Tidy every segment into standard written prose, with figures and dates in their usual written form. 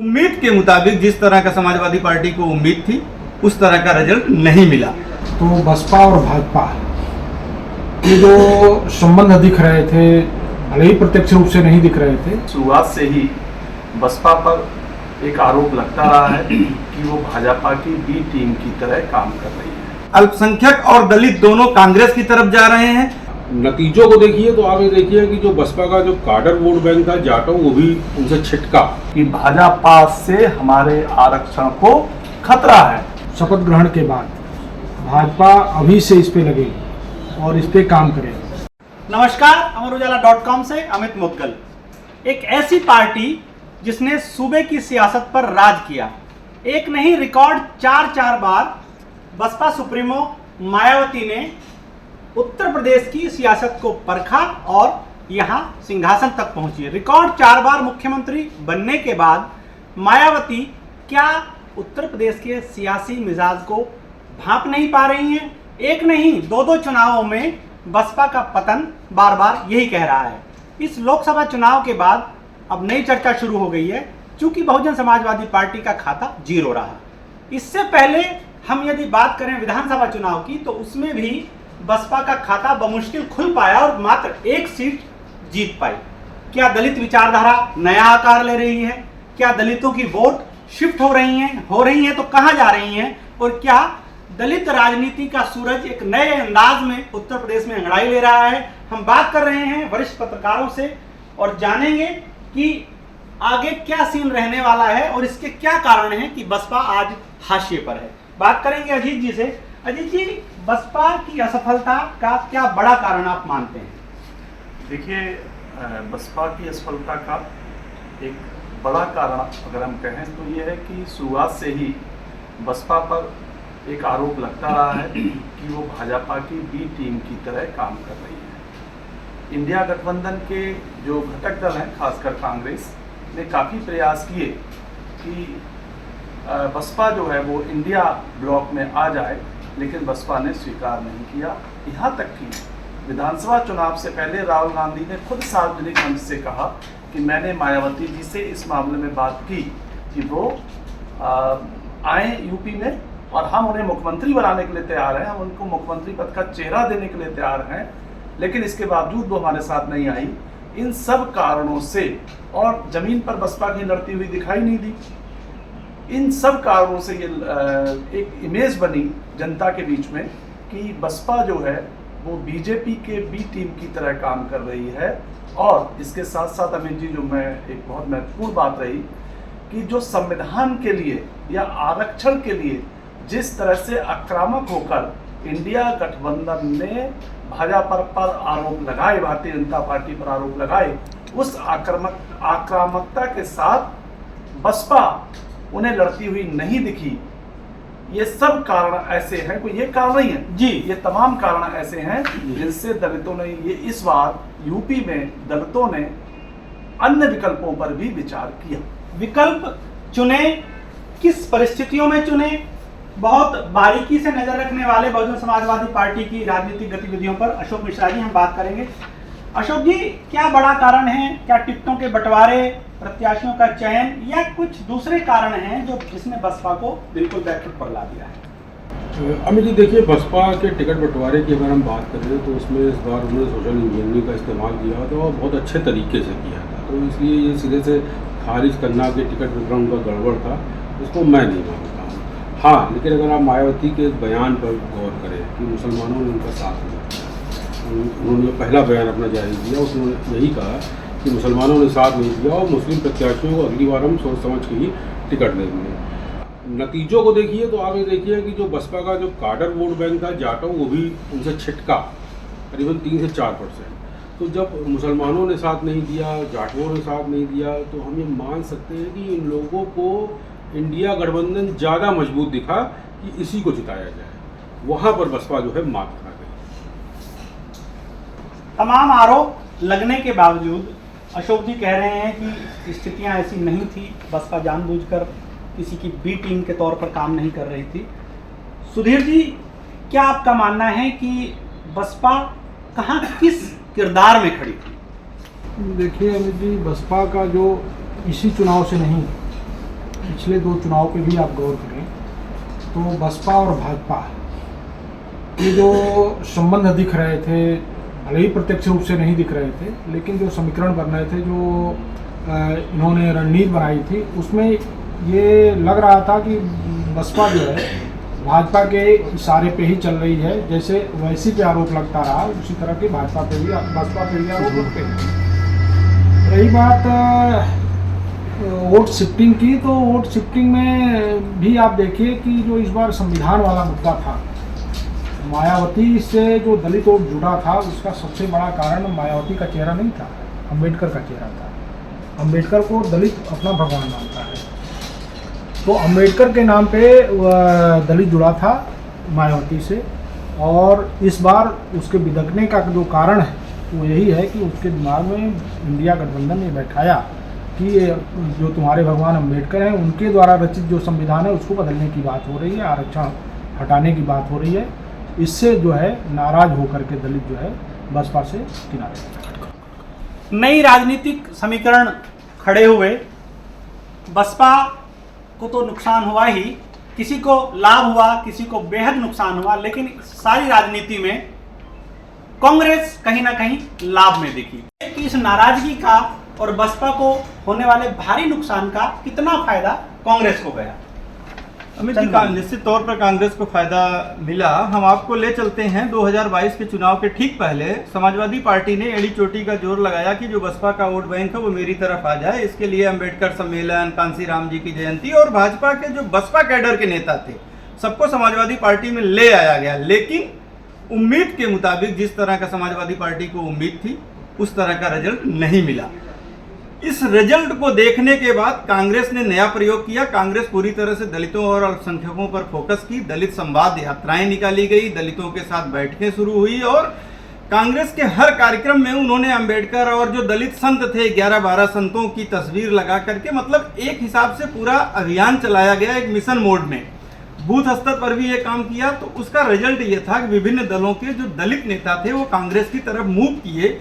उम्मीद के मुताबिक जिस तरह का समाजवादी पार्टी को उम्मीद थी उस तरह का रिजल्ट नहीं मिला। तो बसपा और भाजपा ये जो संबंध दिख रहे थे, भले ही प्रत्यक्ष रूप से नहीं दिख रहे थे, शुरुआत से ही बसपा पर एक आरोप लगता रहा है कि वो भाजपा की बी टीम की तरह काम कर रही है। अल्पसंख्यक और दलित दोनों कांग्रेस की तरफ जा रहे हैं। नतीजों को देखिए तो आप ये देखिए कि जो बसपा का जो काडर वोट बैंक था जाटो, वो भी उनसे छिटका कि भाजपा से हमारे आरक्षण को खतरा है। शपथ ग्रहण के बाद भाजपा अभी से इस पे लगेगी और इस पे काम करेगी। नमस्कार, अमरउजाला.com से अमित मुद्गल। एक ऐसी पार्टी जिसने सूबे की सियासत पर राज किया, एक नहीं रिकॉर्ड चार बार बसपा सुप्रीमो मायावती ने उत्तर प्रदेश की सियासत को परखा और यहां सिंहासन तक पहुंची। रिकॉर्ड 4 बार मुख्यमंत्री बनने के बाद मायावती क्या उत्तर प्रदेश के सियासी मिजाज को भांप नहीं पा रही हैं? एक नहीं, दो चुनावों में बसपा का पतन बार बार यही कह रहा है। इस लोकसभा चुनाव के बाद अब नई चर्चा शुरू हो गई है, क्योंकि बहुजन समाजवादी पार्टी का खाता 0 रहा। इससे पहले हम यदि बात करें विधानसभा चुनाव की, तो उसमें भी बसपा का खाता बमुश्किल खुल पाया और मात्र 1 सीट जीत पाई। क्या दलित विचारधारा नया आकार ले रही है? क्या दलितों की वोट शिफ्ट हो रही हैं तो कहां जा रही हैं? और क्या दलित राजनीति का सूरज एक नए अंदाज में उत्तर प्रदेश में अंगड़ाई ले रहा है? हम बात कर रहे हैं वरिष्ठ पत्रकारों से और जानेंगे कि आगे क्या सीन रहने वाला है और इसके क्या कारण हैं कि बसपा आज हाशिए पर है। बात करेंगे अजीत जी से। अजीत जी, बसपा की असफलता का क्या बड़ा कारण आप मानते हैं? देखिए, बसपा की असफलता का एक बड़ा कारण अगर हम कहें तो ये है कि शुरुआत से ही बसपा पर एक आरोप लगता रहा है कि वो भाजपा की बी टीम की तरह काम कर रही है। इंडिया गठबंधन के जो घटक दल हैं, खासकर कांग्रेस ने काफ़ी प्रयास किए कि बसपा जो है वो इंडिया ब्लॉक में आ जाए, लेकिन बसपा ने स्वीकार नहीं किया। यहाँ तक कि विधानसभा चुनाव से पहले राहुल गांधी ने खुद सार्वजनिक मंच से कहा कि मैंने मायावती जी से इस मामले में बात की कि वो आए यूपी में और हम उन्हें मुख्यमंत्री बनाने के लिए तैयार हैं, हम उनको मुख्यमंत्री पद का चेहरा देने के लिए तैयार हैं, लेकिन इसके बावजूद वो हमारे साथ नहीं आई। इन सब कारणों से, और जमीन पर बसपा की लड़ती हुई दिखाई नहीं दी, इन सब कारणों से ये एक इमेज बनी जनता के बीच में कि बसपा जो है वो बीजेपी के बी टीम की तरह काम कर रही है। और इसके साथ साथ अमित जी, जो मैं एक बहुत महत्वपूर्ण बात रही कि जो संविधान के लिए या आरक्षण के लिए जिस तरह से आक्रामक होकर इंडिया गठबंधन ने भाजपा पर आरोप लगाए, भारतीय जनता पार्टी पर आरोप लगाए, उस आक्रामकता के साथ बसपा उन्हें लड़ती हुई नहीं दिखी। ये सब कारण ऐसे हैं, कोई ये कारण नहीं है जी, ये तमाम कारण ऐसे हैं जिनसे दलितों ने ये इस बार यूपी में दलितों ने अन्य विकल्पों पर भी विचार किया। विकल्प चुने, किस परिस्थितियों में चुने? बहुत बारीकी से नजर रखने वाले बहुजन समाजवादी पार्टी की राजनीतिक गतिविधियों पर अशोक मिश्रा जी हम बात करेंगे। अशोक जी, क्या बड़ा कारण है? क्या टिकटों के बंटवारे, प्रत्याशियों का चयन, या कुछ दूसरे कारण हैं जो जिसने बसपा को बिल्कुल बैकफुट पर ला दिया है? अमित जी, देखिए, बसपा के टिकट बंटवारे की अगर हम बात करें तो उसमें इस बार उन्होंने सोशल इंजीनियरिंग का इस्तेमाल किया था और बहुत अच्छे तरीके से किया था, तो इसलिए ये सिरे से खारिज करना कि टिकट वितरण का गड़बड़ था, उसको मैं नहीं मानता हूँ। हाँ, लेकिन अगर आप मायावती के बयान पर गौर करें कि मुसलमानों ने उनका साथ नहीं दिया, उन्होंने पहला बयान अपना जारी किया, उसमें यही कहा कि मुसलमानों ने साथ नहीं दिया और मुस्लिम प्रत्याशियों को अगली बार हम सोच समझ के ही टिकट देंगे। नतीजों को देखिए तो आप ये देखिए कि जो बसपा का जो काडर वोट बैंक था जाटो, वो भी उनसे छिटका करीबन 3 से 4%। तो जब मुसलमानों ने साथ नहीं दिया, जाटवों ने साथ नहीं दिया, तो हम ये मान सकते हैं कि इन लोगों को इंडिया गठबंधन ज़्यादा मजबूत दिखा कि इसी को जिताया जाए। वहाँ पर बसपा जो है मात खा गई। तमाम आरोप लगने के बावजूद अशोक जी कह रहे हैं कि स्थितियां ऐसी नहीं थी, बसपा जानबूझकर किसी की बी टीम के तौर पर काम नहीं कर रही थी। सुधीर जी, क्या आपका मानना है कि बसपा कहाँ किस किरदार में खड़ी थी? देखिए अमित जी, बसपा का जो इसी चुनाव से नहीं, पिछले 2 चुनाव पे भी आप गौर करें तो बसपा और भाजपा ये जो संबंध दिख रहे थे, भले ही प्रत्यक्ष रूप से नहीं दिख रहे थे, लेकिन जो समीकरण बन रहे थे, जो इन्होंने रणनीति बनाई थी, उसमें ये लग रहा था कि बसपा जो है भाजपा के इशारे पे ही चल रही है। जैसे वैसी पे आरोप लगता रहा, उसी तरह के बसपा पे भी आरोप लगते हैं। रही बात वोट शिफ्टिंग की, तो वोट शिफ्टिंग में भी आप देखिए कि जो इस बार संविधान वाला मुद्दा था, मायावती से जो दलित वोट जुड़ा था, उसका सबसे बड़ा कारण मायावती का चेहरा नहीं था, अम्बेडकर का चेहरा था। अम्बेडकर को दलित अपना भगवान मानता है, तो अम्बेडकर के नाम पे दलित जुड़ा था मायावती से, और इस बार उसके बिदकने का जो कारण है वो यही है कि उसके दिमाग में इंडिया गठबंधन ने बैठाया कि जो तुम्हारे भगवान अम्बेडकर हैं, उनके द्वारा रचित जो संविधान है उसको बदलने की बात हो रही है, आरक्षण हटाने की बात हो रही है। इससे जो है नाराज होकर के दलित जो है बसपा से किनारे। नई राजनीतिक समीकरण खड़े हुए, बसपा को तो नुकसान हुआ ही, किसी को लाभ हुआ, किसी को बेहद नुकसान हुआ, लेकिन सारी राजनीति में कांग्रेस कहीं ना कहीं लाभ में दिखी। कि इस नाराजगी का और बसपा को होने वाले भारी नुकसान का कितना फायदा कांग्रेस को गया? अमित जी, निश्चित तौर पर कांग्रेस को फायदा मिला। हम आपको ले चलते हैं 2022 के चुनाव के ठीक पहले समाजवादी पार्टी ने एड़ी चोटी का जोर लगाया कि जो बसपा का वोट बैंक है वो मेरी तरफ आ जाए। इसके लिए अंबेडकर सम्मेलन, कांसीराम जी की जयंती और भाजपा के जो बसपा कैडर के नेता थे सबको समाजवादी पार्टी में ले आया गया। लेकिन उम्मीद के मुताबिक जिस तरह का समाजवादी पार्टी को उम्मीद थी उस तरह का रिजल्ट नहीं मिला। इस रिजल्ट को देखने के बाद कांग्रेस ने नया प्रयोग किया। कांग्रेस पूरी तरह से दलितों और अल्पसंख्यकों पर फोकस की। दलित संवाद यात्राएं निकाली गई, दलितों के साथ बैठकें शुरू हुई और कांग्रेस के हर कार्यक्रम में उन्होंने अंबेडकर और जो दलित संत थे 11-12 संतों की तस्वीर लगा करके, मतलब एक हिसाब से पूरा अभियान चलाया गया एक मिशन मोड में। बूथ स्तर पर भी ये काम किया। तो उसका रिजल्ट ये था कि विभिन्न दलों के जो दलित नेता थे वो कांग्रेस की तरफ मूव किए।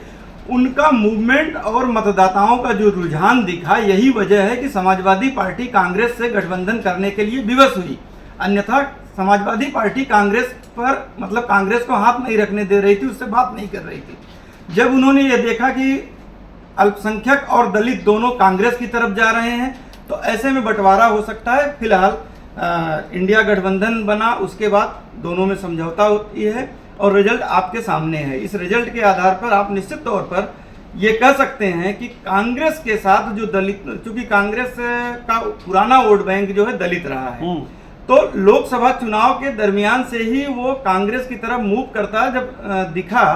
उनका मूवमेंट और मतदाताओं का जो रुझान दिखा, यही वजह है कि समाजवादी पार्टी कांग्रेस से गठबंधन करने के लिए विवश हुई। अन्यथा समाजवादी पार्टी कांग्रेस पर, मतलब कांग्रेस को हाथ नहीं रखने दे रही थी, उससे बात नहीं कर रही थी। जब उन्होंने ये देखा कि अल्पसंख्यक और दलित दोनों कांग्रेस की तरफ जा रहे हैं तो ऐसे में बंटवारा हो सकता है। फिलहाल इंडिया गठबंधन बना, उसके बाद दोनों में समझौता होती है और रिजल्ट आपके सामने है। इस रिजल्ट के आधार पर आप निश्चित तौर पर ये कह सकते हैं कि कांग्रेस के साथ जो दलित, चूंकि कांग्रेस का पुराना वोट बैंक जो है दलित रहा है, तो लोकसभा चुनाव के दरमियान से ही वो कांग्रेस की तरफ मूव करता है। जब दिखा,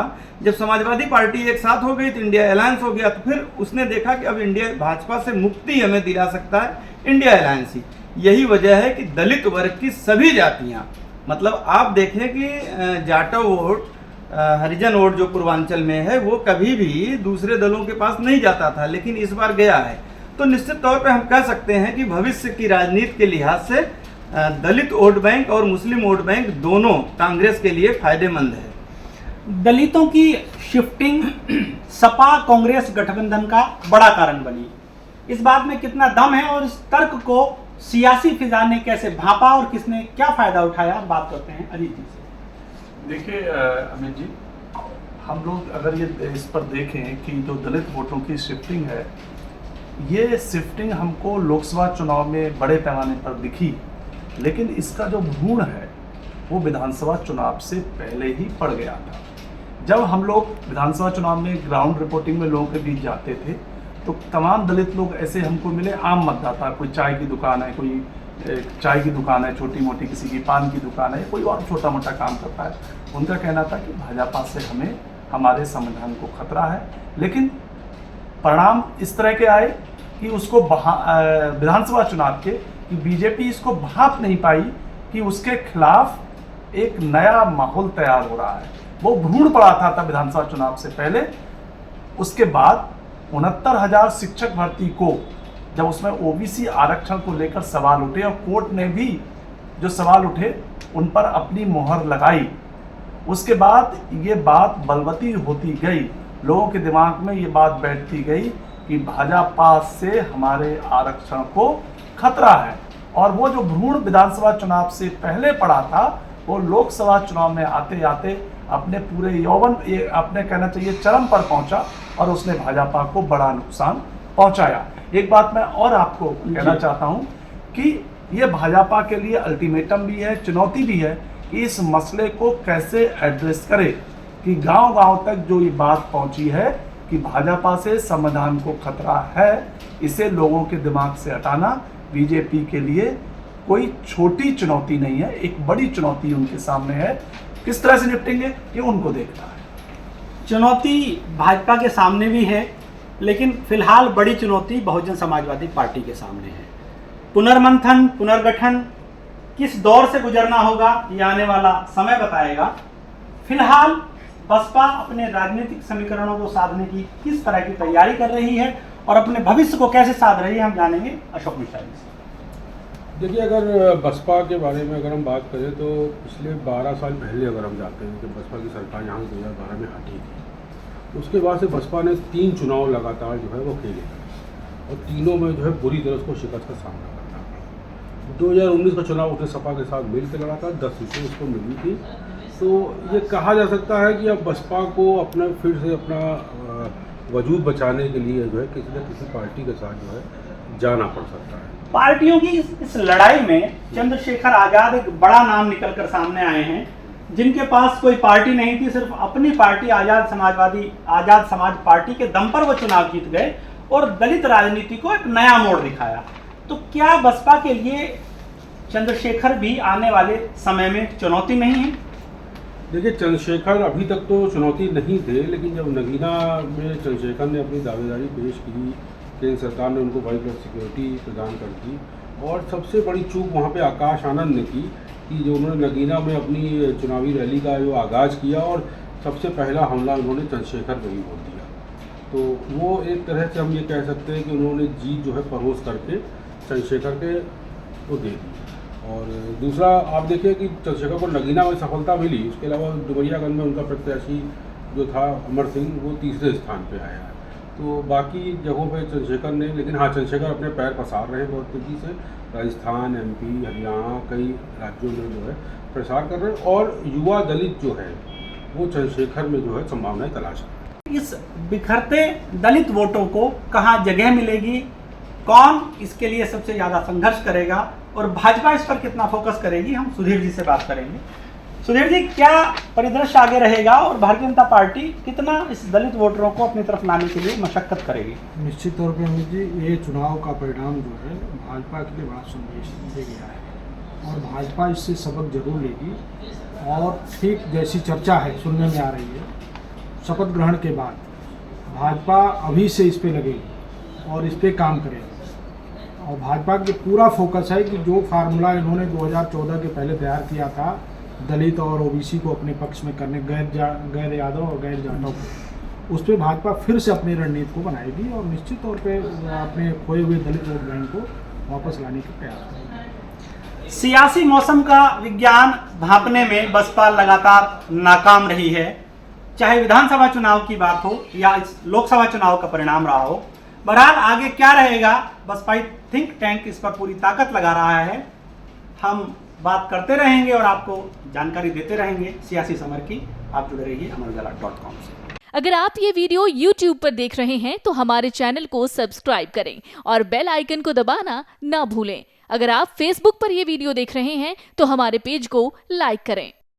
जब समाजवादी पार्टी एक साथ हो गई तो इंडिया अलायंस हो गया, तो फिर उसने देखा कि अब इंडिया भाजपा से मुक्ति हमें दिला सकता है इंडिया अलायंस ही। यही वजह है कि दलित वर्ग की सभी जातियां, मतलब आप देखें कि जाटव वोट, हरिजन वोट जो पूर्वांचल में है वो कभी भी दूसरे दलों के पास नहीं जाता था, लेकिन इस बार गया है। तो निश्चित तौर पे हम कह सकते हैं कि भविष्य की राजनीति के लिहाज से दलित वोट बैंक और मुस्लिम वोट बैंक दोनों कांग्रेस के लिए फायदेमंद है। दलितों की शिफ्टिंग सपा कांग्रेस गठबंधन का बड़ा कारण बनी। इस बात में कितना दम है और इस तर्क को सियासी फिजा ने कैसे भांपा और किसने क्या फायदा उठाया, बात करते हैं अजीत जी से। देखिए अमित जी, हम लोग अगर ये इस पर देखें कि जो दलित वोटों की शिफ्टिंग है, ये शिफ्टिंग हमको लोकसभा चुनाव में बड़े पैमाने पर दिखी, लेकिन इसका जो भ्रूण है वो विधानसभा चुनाव से पहले ही पड़ गया था। जब हम लोग विधानसभा चुनाव में ग्राउंड रिपोर्टिंग में लोगों के बीच जाते थे तो तमाम दलित लोग ऐसे हमको मिले, आम मतदाता, कोई चाय की दुकान है, कोई चाय की दुकान है छोटी मोटी, किसी की पान की दुकान है, कोई और छोटा मोटा काम करता है। उनका कहना था कि भाजपा से हमें हमारे संविधान को खतरा है। लेकिन परिणाम इस तरह के आए कि उसको विधानसभा चुनाव के कि बीजेपी इसको भांप नहीं पाई कि उसके खिलाफ एक नया माहौल तैयार हो रहा है। वो भ्रूण पड़ा था विधानसभा चुनाव से पहले। उसके बाद 69,000 शिक्षक भर्ती को जब उसमें ओबीसी आरक्षण को लेकर सवाल उठे और कोर्ट ने भी जो सवाल उठे उन पर अपनी मोहर लगाई, उसके बाद ये बात बलवती होती गई, लोगों के दिमाग में ये बात बैठती गई कि भाजपा से हमारे आरक्षण को खतरा है। और वो जो भ्रूण विधानसभा चुनाव से पहले पड़ा था, वो लोकसभा चुनाव में आते आते अपने पूरे यौवन, ये अपने कहना चाहिए चरम पर पहुंचा और उसने भाजपा को बड़ा नुकसान पहुंचाया। एक बात मैं और आपको कहना चाहता हूं कि ये भाजपा के लिए अल्टीमेटम भी है, चुनौती भी है, इस मसले को कैसे एड्रेस करे कि गांव-गांव तक जो ये बात पहुंची है कि भाजपा से संविधान को खतरा है, इसे लोगों के दिमाग से हटाना बीजेपी के लिए कोई छोटी चुनौती नहीं है, एक बड़ी चुनौती उनके सामने है। किस तरह से निपटेंगे ये उनको देखना है। चुनौती भाजपा के सामने भी है, लेकिन फिलहाल बड़ी चुनौती बहुजन समाजवादी पार्टी के सामने है। पुनर्मंथन, पुनर्गठन किस दौर से गुजरना होगा ये आने वाला समय बताएगा। फिलहाल बसपा अपने राजनीतिक समीकरणों को साधने की किस तरह की तैयारी कर रही है और अपने भविष्य को कैसे साध रही है, हम जानेंगे अशोक मिश्रा जी से। देखिए, अगर बसपा के बारे में अगर हम बात करें तो पिछले 12 साल पहले अगर हम जाते हैं कि बसपा की सरकार यहाँ 2012 में हटी थी, उसके बाद से बसपा ने 3 चुनाव लगातार जो है वो खेले और तीनों में जो है बुरी तरह उसको शिकस्त का सामना करना पड़ा। 2019 का चुनाव उसने सपा के साथ मिल कर लड़ा था, 10 सीटें उसको मिली थी। तो ये कहा जा सकता है कि अब बसपा को अपना फिर से अपना वजूद बचाने के लिए जो है किसी न किसी पार्टी के साथ जो है जाना पड़ सकता है। पार्टियों की इस लड़ाई में चंद्रशेखर आजाद एक बड़ा नाम निकल कर सामने आए हैं, जिनके पास कोई पार्टी नहीं थी, सिर्फ अपनी पार्टी आजाद समाज पार्टी के दम पर वो चुनाव जीत गए और दलित राजनीति को एक नया मोड़ दिखाया। तो क्या बसपा के लिए चंद्रशेखर भी आने वाले समय में चुनौती नहीं है? देखिए, चंद्रशेखर अभी तक तो चुनौती नहीं थे, लेकिन जब नगीना में चंद्रशेखर ने अपनी दावेदारी पेश की, केंद्र सरकार ने उनको 5+ सिक्योरिटी प्रदान कर दी और सबसे बड़ी चूक वहाँ पे आकाश आनंद ने की कि जो उन्होंने नगीना में अपनी चुनावी रैली का जो आगाज़ किया और सबसे पहला हमला उन्होंने चंद्रशेखर पर ही बोल दिया। तो वो एक तरह से हम ये कह सकते हैं कि उन्होंने जीत जो है परोस करके चंद्रशेखर के को दे दी। और दूसरा आप देखिए कि चंद्रशेखर को नगीना में सफलता मिली, उसके अलावा डुमरियागंज में उनका प्रत्याशी जो था अमर सिंह, वो 3रे स्थान पे आया है। तो बाकी जगहों पे चंद्रशेखर ने, लेकिन हाँ, चंद्रशेखर अपने पैर पसार रहे हैं बहुत तेज़ी से, राजस्थान, MP, हरियाणा, कई राज्यों में जो है प्रसार कर रहे हैं और युवा दलित जो है वो चंद्रशेखर में जो है संभावनाएं तलाश रहे हैं। इस बिखरते दलित वोटों को कहाँ जगह मिलेगी, कौन इसके लिए सबसे ज़्यादा संघर्ष करेगा और भाजपा इस पर कितना फोकस करेगी, हम सुधीर जी से बात करेंगे। सुधीर जी, क्या परिदृश्य आगे रहेगा और भारतीय जनता पार्टी कितना इस दलित वोटरों को अपनी तरफ लाने के लिए मशक्कत करेगी? निश्चित तौर पे अमित जी, ये चुनाव का परिणाम जो है भाजपा के लिए बड़ा संदेश दे गया है और भाजपा इससे सबक जरूर लेगी। और ठीक जैसी चर्चा है, सुनने में आ रही है, शपथ ग्रहण के बाद भाजपा अभी से इस पे लगेगी और इस पे काम करेगी। और भाजपा के पूरा फोकस है कि जो फार्मूला इन्होंने 2014 के पहले तैयार किया था दलित और OBC को अपने पक्ष में करने, गैर यादव और गैर जाटव को, उस पर भाजपा फिर से अपनी रणनीति को बनाएगी और निश्चित तौर पे अपने खोए हुए दलित वोट बैंक को वापस लाने के प्रयास करेगी। सियासी मौसम का विज्ञान भांपने में बसपा लगातार नाकाम रही है, चाहे विधानसभा चुनाव की बात हो या इस लोकसभा चुनाव का परिणाम रहा हो। बहरहाल आगे क्या रहेगा, बसपाई थिंक टैंक इस पर पूरी ताकत लगा रहा है। हम बात करते रहेंगे और आपको जानकारी देते रहेंगे सियासी समर की। आप जुड़े रहिए अमरउजाला.com से। अगर आप ये वीडियो YouTube पर देख रहे हैं तो हमारे चैनल को सब्सक्राइब करें और बेल आइकन को दबाना ना भूलें। अगर आप Facebook पर ये वीडियो देख रहे हैं तो हमारे पेज को लाइक करें।